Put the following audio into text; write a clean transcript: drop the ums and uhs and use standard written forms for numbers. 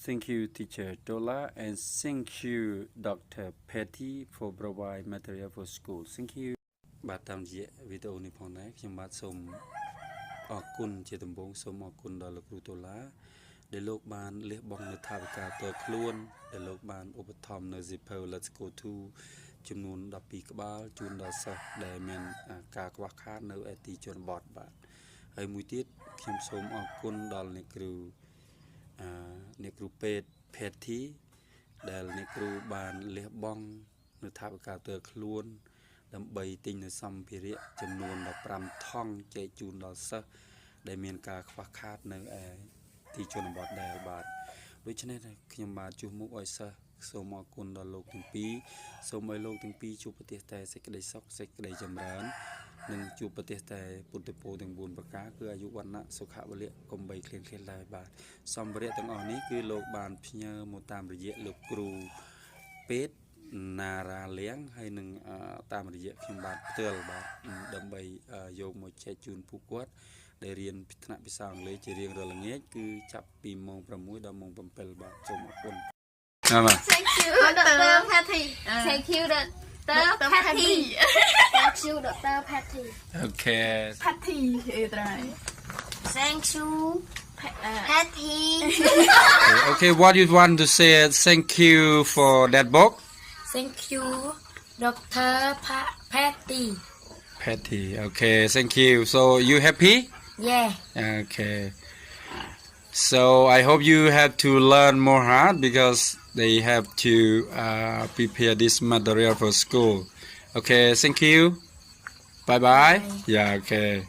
Thank you, Teacher Dola, and thank you, Dr. Petty, for provide material for school. Thank you. បាទតាមរយៈវីដេអូនេះផងដែរខ្ញុំបាទសូមអរគុណជាដំបូងសូមអរគុណដល់លោកគ្រូតូឡាដែលលោកបានលះបង់នូវថវិកាផ្ទាល់ខ្លួនដែលលោកបានឧបត្ថម្ភនៅ Zippo Let's Go To ចំនួន12ក្បាលជូនដល់សិស្សដែលមានការខ្វះខាតនៅឯទីជនបទបាទហើយមួយទៀតខ្ញុំសូមអរគុណដល់អ្នកគ្រូពេទ្យ Petty ដែលអ្នកគ្រូបានលះបង់នូវថវិកាផ្ទាល់ខ្លួនដើម្បីទិញនូវសម្ភារៈចំនួន15ថង់ចែកជូនដល់សិស្សដែលមានការខ្វះខាតនៅឯទីជនបទដែរបាទដូច្នេះខ្ញុំបាទជួបមុខឲ្យសិស្សសូមអរគុណដល់លោកទាំងពីរសូមឲ្យលោកទាំងពីរជួបប្រទេសតែសេចក្តីសុខសេចក្តីចម្រើននិងជួបប្រទេសតែពុទ្ធពរទាំង4ប្រការគឺអាយុវណ្ណៈសុខៈវលៈកុំបីឃ្លានឡើយបាទសម្ភារៈទាំងអស់នេះគឺលោកបានផ្ញើមកតាមរយៈលោកគ្រូពេទ្យណារ៉ាលៀងហើយនឹងតាមរយៈខ្ញុំបាទផ្ទាល់បាទដើម្បីយកមកចែកជូនពួកគាត់ដែលរៀនថ្នាក់ភាសាអង់គ្លេសជារៀងរាល់ល្ងាចគឺចាប់ពីម៉ោង6ដល់ម៉ោង7បាទសូមអរគុណបាទ Thank you Dr. Patty Thank you Dr. Patty Thank you Dr. Patty Okay Patty Thank you Patty Okay what you want to say thank you for that book Thank you Dr. Patty Patty okay thank you so you happy Yeah okay so I hope you have to learn more hard because they have to prepare this material for school okay thank you bye bye yeah okay